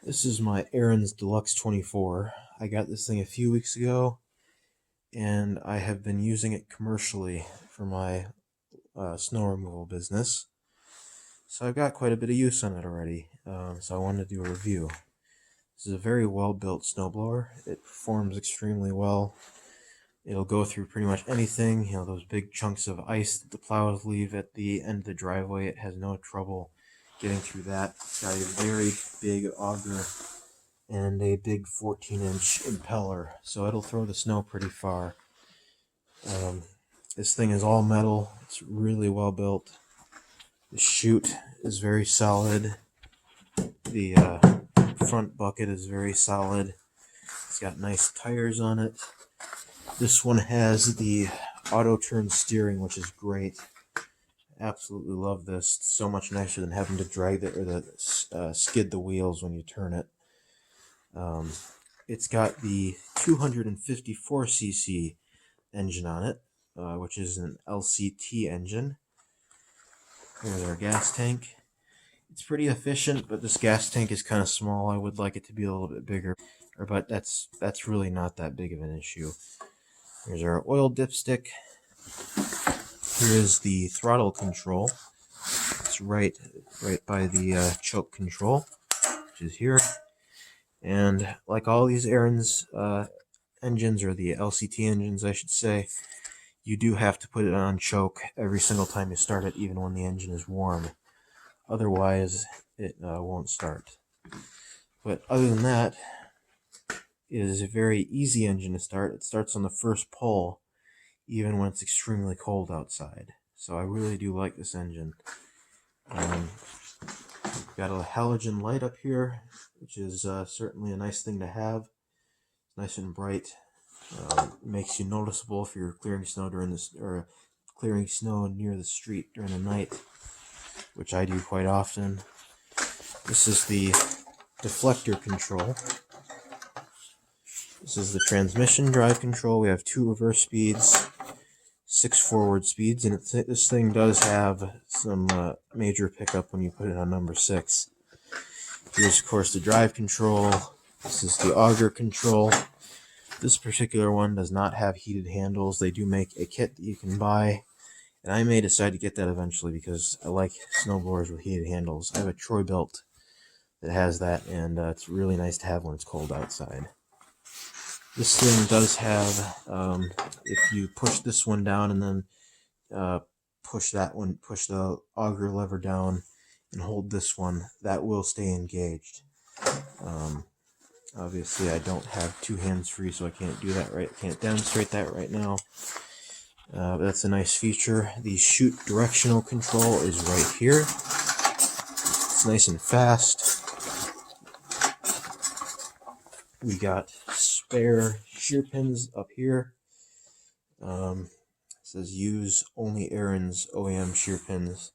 This is my Ariens Deluxe 24. I got this thing a few weeks ago, and I have been using it commercially for my snow removal business. So I've got quite a bit of use on it already, so I wanted to do a review. This is a very well-built snowblower. It performs extremely well. It'll go through pretty much anything, those big chunks of ice that the plows leave at the end of the driveway. It has no trouble getting through that. It's got a very big auger and a big 14-inch impeller, so it'll throw the snow pretty far. This thing is all metal. It's really well built. The chute is very solid. The front bucket is very solid. It's got nice tires on it. This one has the auto turn steering, which is great. Absolutely love this. It's so much nicer than having to drag it or skid the wheels when you turn it. It's got the 254cc engine on it, which is an LCT engine. Here's our gas tank. It's pretty efficient, but this gas tank is kind of small. I would like it to be a little bit bigger, but that's really not that big of an issue. Here's our oil dipstick. Here is the throttle control. It's right by the choke control, which is here. And like all these Ariens engines, or the LCT engines, I should say, you do have to put it on choke every single time you start it, even when the engine is warm. Otherwise, it won't start. But other than that, it is a very easy engine to start. It starts on the first pull, even when it's extremely cold outside. So I really do like this engine. Got a halogen light up here, which is certainly a nice thing to have. It's nice and bright. Makes you noticeable if you're clearing snow clearing snow near the street during the night, which I do quite often. This is the deflector control. This is the transmission drive control. We have 2 reverse speeds, 6 forward speeds, and this thing does have some major pickup when you put it on number 6. Here's, of course, the drive control. This is the auger control. This particular one does not have heated handles. They do make a kit that you can buy, and I may decide to get that eventually because I like snowblowers with heated handles. I have a Troy-Bilt that has that, and it's really nice to have when it's cold outside. This thing does have, if you push this one down and then push the auger lever down and hold this one, that will stay engaged. Obviously, I don't have 2 hands free, so I can't do that can't demonstrate that right now. But that's a nice feature. The chute directional control is right here. It's nice and fast. We got spare shear pins up here. It says use only Ariens OEM shear pins.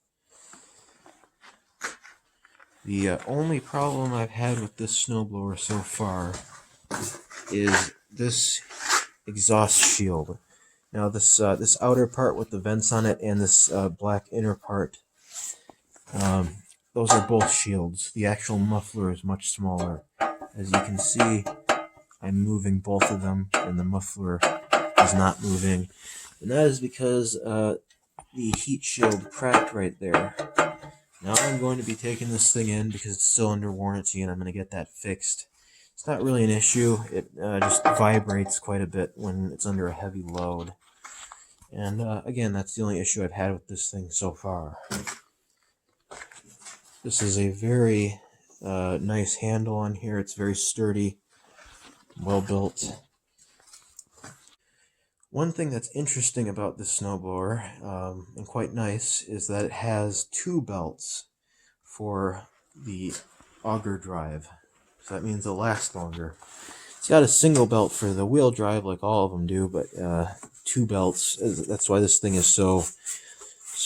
The only problem I've had with this snowblower so far is this exhaust shield. Now this outer part with the vents on it and this black inner part, those are both shields. The actual muffler is much smaller. As you can see, I'm moving both of them, and the muffler is not moving. And that is because the heat shield cracked right there. Now I'm going to be taking this thing in because it's still under warranty, and I'm going to get that fixed. It's not really an issue. It just vibrates quite a bit when it's under a heavy load. And again, that's the only issue I've had with this thing so far. This is a very nice handle on here. It's very sturdy, well built. One thing that's interesting about this snowblower, and quite nice, is that it has 2 belts for the auger drive. So that means it'll last longer. It's got a single belt for the wheel drive, like all of them do, but 2 belts. That's why this thing is so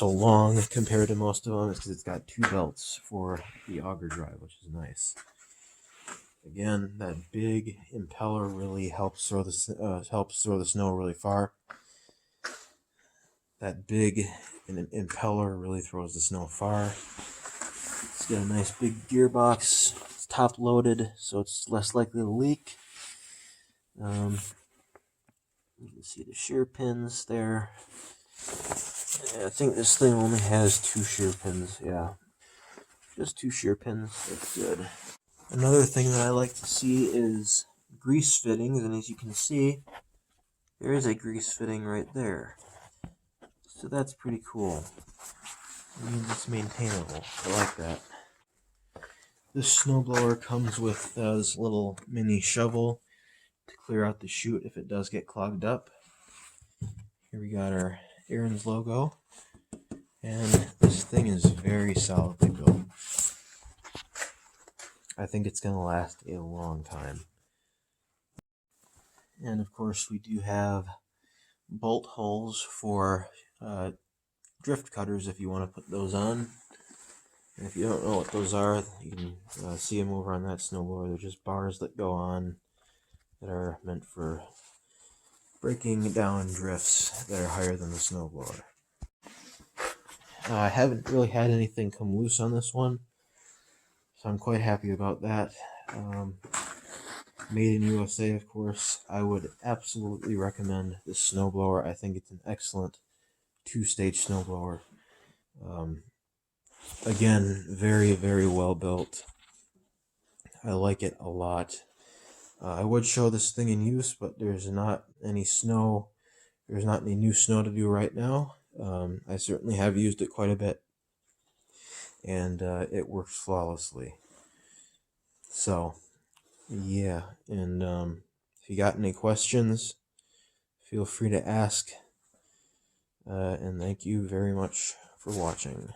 long compared to most of them. It's because it's got 2 belts for the auger drive, which is nice. Again, that big impeller really helps throw the snow really far. That big impeller really throws the snow far. It's got a nice big gearbox. It's top loaded, so it's less likely to leak. You can see the shear pins there. Yeah, I think this thing only has 2 shear pins. Yeah, just 2 shear pins. That's good. Another thing that I like to see is grease fittings, and as you can see, there is a grease fitting right there. So that's pretty cool. It means it's maintainable. I like that. This snowblower comes with this little mini shovel to clear out the chute if it does get clogged up. Here we got our Ariens logo, and this thing is very solidly built. I think it's going to last a long time. And of course we do have bolt holes for drift cutters if you want to put those on. And if you don't know what those are, you can see them over on that snowblower. They're just bars that go on that are meant for breaking down drifts that are higher than the snowblower. I haven't really had anything come loose on this one, so I'm quite happy about that. Made in USA, of course. I would absolutely recommend this snowblower. I think it's an excellent 2-stage snowblower. Again, very, very well built. I like it a lot. I would show this thing in use, but there's not any snow. There's not any new snow to do right now. I certainly have used it quite a bit, and it works flawlessly. So, yeah, and if you got any questions, feel free to ask, and thank you very much for watching.